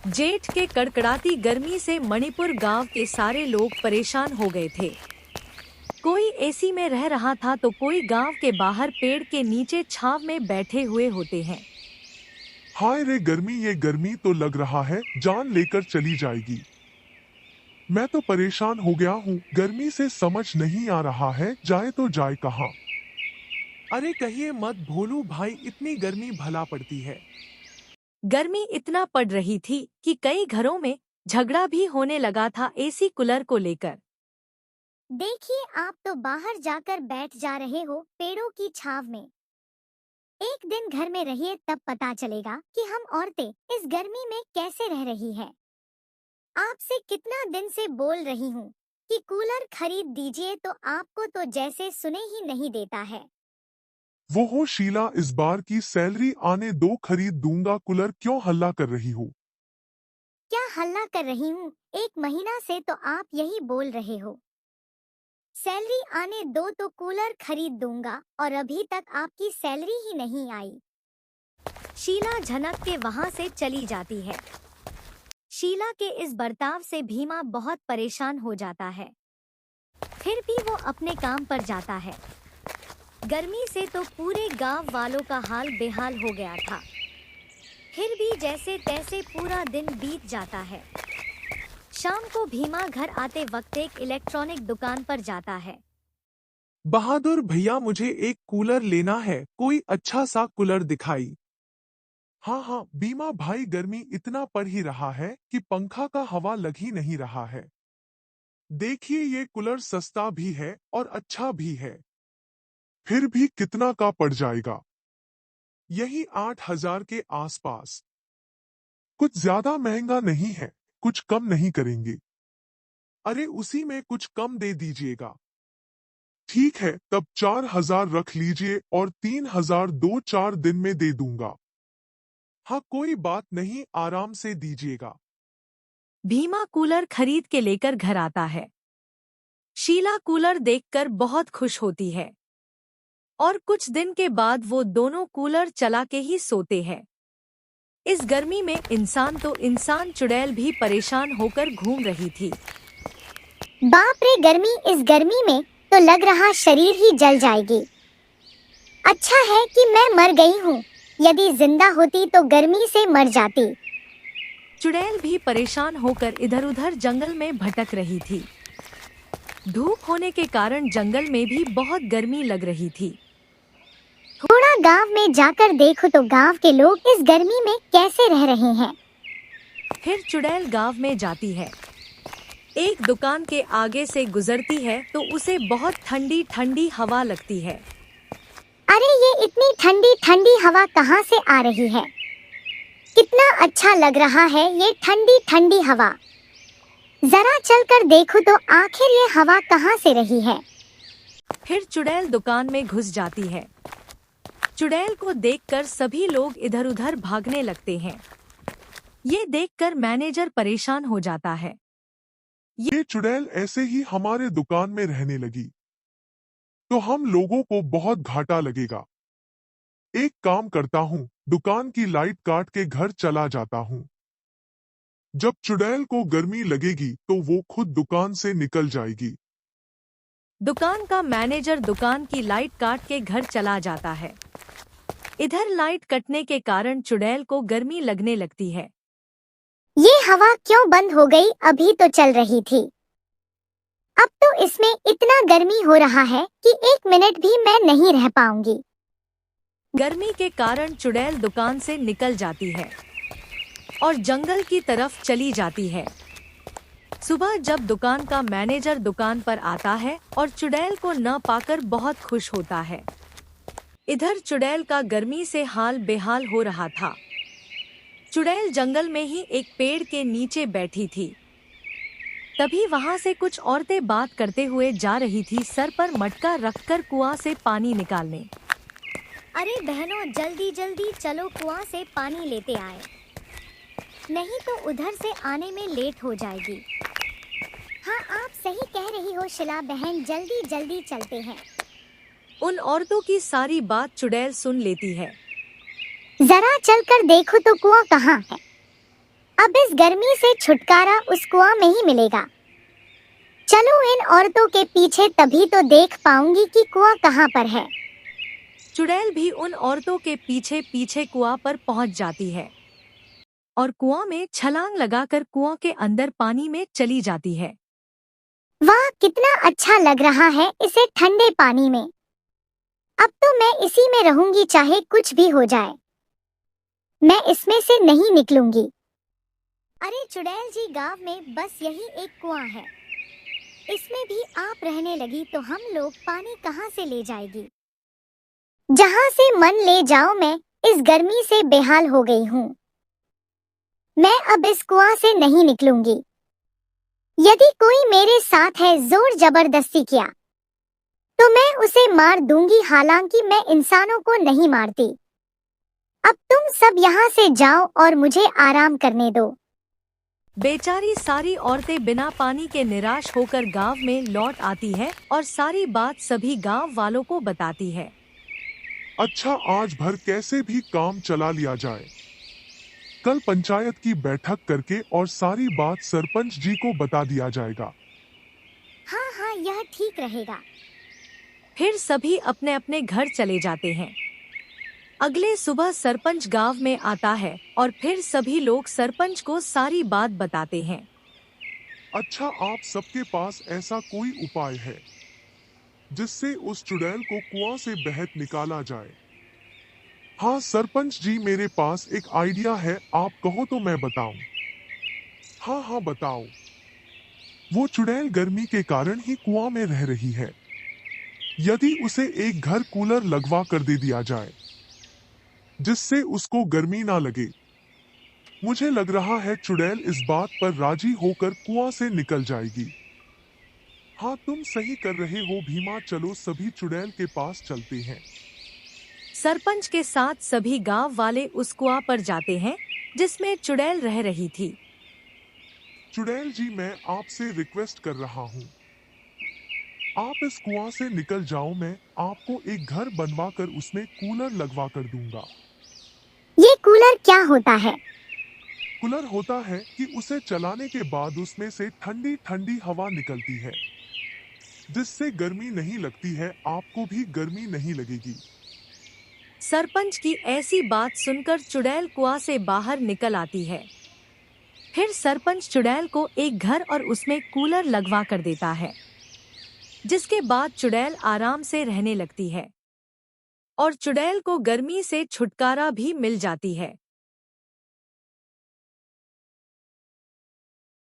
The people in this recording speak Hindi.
जेठ के कड़कड़ाती गर्मी से मणिपुर गांव के सारे लोग परेशान हो गए थे। कोई एसी में रह रहा था तो कोई गांव के बाहर पेड़ के नीचे छांव में बैठे हुए होते हैं। हाय रे गर्मी, ये गर्मी तो लग रहा है जान लेकर चली जाएगी। मैं तो परेशान हो गया हूँ, गर्मी से समझ नहीं आ रहा है जाए तो जाए कहाँ। अरे कहिए मत भोलू भाई, इतनी गर्मी भला पड़ती है। गर्मी इतना पड़ रही थी कि कई घरों में झगड़ा भी होने लगा था एसी कूलर को लेकर। देखिए, आप तो बाहर जाकर बैठ जा रहे हो पेड़ों की छाव में। एक दिन घर में रहिए, तब पता चलेगा कि हम औरतें इस गर्मी में कैसे रह रही है। आपसे कितना दिन से बोल रही हूँ कि कूलर खरीद दीजिए, तो आपको तो जैसे सुने ही नहीं देता है। वो हो शीला, इस बार की सैलरी आने दो, खरीद दूंगा कूलर, क्यों हल्ला कर रही हो? क्या हल्ला कर रही हूँ? एक महीना से तो आप यही बोल रहे हो। सैलरी आने दो तो कूलर खरीद दूंगा, और अभी तक आपकी सैलरी ही नहीं आई। शीला झनक के वहां से चली जाती है। शीला के इस बर्ताव से भीमा बहुत परेशान हो जाता है। फिर भी वो अपने काम पर जाता है। गर्मी से तो पूरे गांव वालों का हाल बेहाल हो गया था। फिर भी जैसे तैसे पूरा दिन बीत जाता है। शाम को भीमा घर आते वक्त एक इलेक्ट्रॉनिक दुकान पर जाता है। बहादुर भैया, मुझे एक कूलर लेना है, कोई अच्छा सा कूलर दिखाई। हाँ हाँ बीमा भाई, गर्मी इतना पड़ ही रहा है कि पंखा का हवा लग ही नहीं रहा है। देखिए ये कूलर सस्ता भी है और अच्छा भी है। फिर भी कितना का पड़ जाएगा? यही 8,000 के आसपास। कुछ ज्यादा महंगा नहीं है, कुछ कम नहीं करेंगे? अरे उसी में कुछ कम दे दीजिएगा। ठीक है, तब 4,000 रख लीजिए और 3,000 2-4 दिन में दे दूंगा। हाँ कोई बात नहीं, आराम से दीजिएगा। भीमा कूलर खरीद के लेकर घर आता है। शीला कूलर देखकर बहुत खुश होती है और कुछ दिन के बाद वो दोनों कूलर चला के ही सोते हैं। इस गर्मी में इंसान चुड़ैल भी परेशान होकर घूम रही थी। बाप रे गर्मी, इस गर्मी में तो लग रहा शरीर ही जल जाएगी। अच्छा है कि मैं मर गई हूँ, यदि जिंदा होती तो गर्मी से मर जाती। चुड़ैल भी परेशान होकर इधर-उधर जंगल में भटक रही थी। धूप होने के कारण जंगल में भी बहुत गर्मी लग रही थी। थोड़ा गांव में जाकर देखो तो गांव के लोग इस गर्मी में कैसे रह रहे हैं। फिर चुड़ैल गांव में जाती है। एक दुकान के आगे से गुजरती है तो उसे बहुत ठंडी ठंडी हवा लगती है। अरे ये इतनी ठंडी ठंडी हवा कहाँ से आ रही है? कितना अच्छा लग रहा है ये ठंडी ठंडी हवा। जरा चलकर देखो तो आखिर ये हवा कहाँ से रही है। फिर चुड़ैल दुकान में घुस जाती है। चुड़ैल को देखकर सभी लोग इधर-उधर भागने लगते हैं। ये देखकर मैनेजर परेशान हो जाता है। ये चुड़ैल ऐसे ही हमारे दुकान में रहने लगी तो हम लोगों को बहुत घाटा लगेगा। एक काम करता हूँ, दुकान की लाइट काट के घर चला जाता हूँ। जब चुड़ैल को गर्मी लगेगी तो वो खुद दुकान से निकल जाएगी। दुकान का मैनेजर दुकान की लाइट काट के घर चला जाता है। इधर लाइट कटने के कारण चुड़ैल को गर्मी लगने लगती है। ये हवा क्यों बंद हो गई? अभी तो चल रही थी। अब तो इसमें इतना गर्मी हो रहा है कि 1 मिनट भी मैं नहीं रह पाऊंगी। गर्मी के कारण चुड़ैल दुकान से निकल जाती है और जंगल की तरफ चली जाती है। सुबह जब दुकान का मैनेजर दुकान पर आता है और चुड़ैल को न पाकर बहुत खुश होता है। इधर चुड़ैल का गर्मी से हाल बेहाल हो रहा था। चुड़ैल जंगल में ही एक पेड़ के नीचे बैठी थी। तभी वहां से कुछ औरतें बात करते हुए जा रही थी, सर पर मटका रखकर कुआं से पानी निकालने। अरे बहनों, जल्दी जल्दी चलो, कुआं से पानी लेते आए, नहीं तो उधर से आने में लेट हो जाएगी। हाँ आप सही कह रही हो शिला बहन, जल्दी जल्दी चलते हैं। उन औरतों की सारी बात चुड़ैल सुन लेती है। जरा चलकर देखो तो कुआं कहाँ है। अब इस गर्मी से छुटकारा उस कुआं में ही मिलेगा। चलो इन औरतों के पीछे, तभी तो देख पाऊंगी कि कुआं कहाँ पर है। चुड़ैल भी उन औरतों के पीछे पीछे कुआं पर पहुंच जाती है और कुआं में छलांग लगाकर कुआं के अंदर पानी में चली जाती है। वाह, कितना अच्छा लग रहा है इसे ठंडे पानी में। अब तो मैं इसी में रहूंगी, चाहे कुछ भी हो जाए। मैं इसमें से नहीं निकलूंगी। अरे चुड़ैल जी, गांव में बस यही एक कुआं है, इसमें भी आप रहने लगी तो हम लोग पानी कहाँ से ले जाएगी। जहाँ से मन ले जाओ, मैं इस गर्मी से बेहाल हो गई हूँ। मैं अब इस कुआं से नहीं निकलूंगी। यदि कोई मेरे साथ है, जोर जबरदस्ती किया तो मैं उसे मार दूंगी, हालांकि मैं इंसानों को नहीं मारती। अब तुम सब यहाँ से जाओ और मुझे आराम करने दो। बेचारी सारी औरतें बिना पानी के निराश होकर गांव में लौट आती है और सारी बात सभी गांव वालों को बताती है। अच्छा, आज भर कैसे भी काम चला लिया जाए। कल पंचायत की बैठक करके और सारी बात सरपंच जी को बता दिया जाएगा। हाँ हाँ, यह ठीक रहेगा। फिर सभी अपने अपने घर चले जाते हैं। अगले सुबह सरपंच गांव में आता है और फिर सभी लोग सरपंच को सारी बात बताते हैं। अच्छा, आप सबके पास ऐसा कोई उपाय है जिससे उस चुड़ैल को कुआं से बहत निकाला जाए? हाँ सरपंच जी, मेरे पास एक आइडिया है, आप कहो तो मैं बताऊं। हाँ हाँ बताओ। वो चुड़ैल गर्मी के कारण ही कुआं में रह रही है। यदि उसे एक घर कूलर लगवा कर दे दिया जाए जिससे उसको गर्मी ना लगे, मुझे लग रहा है चुड़ैल इस बात पर राजी होकर कुआं से निकल जाएगी। हाँ तुम सही कर रहे हो भीमा, चलो सभी चुड़ैल के पास चलते हैं। सरपंच के साथ सभी गांव वाले उस कुआं पर जाते हैं जिसमें चुड़ैल रह रही थी। चुड़ैल जी, मैं आपसे रिक्वेस्ट कर रहा हूँ, आप इस कुआं से निकल जाओ। मैं आपको एक घर बनवा कर उसमें कूलर लगवा कर दूंगा। ये कूलर क्या होता है? कूलर होता है कि उसे चलाने के बाद उसमें से ठंडी ठंडी हवा निकलती है जिससे गर्मी नहीं लगती है, आपको भी गर्मी नहीं लगेगी। सरपंच की ऐसी बात सुनकर चुड़ैल कुआं से बाहर निकल आती है। फिर सरपंच चुड़ैल को एक घर और उसमें कूलर लगवा कर देता है, जिसके बाद चुड़ैल आराम से रहने लगती है और चुड़ैल को गर्मी से छुटकारा भी मिल जाती है।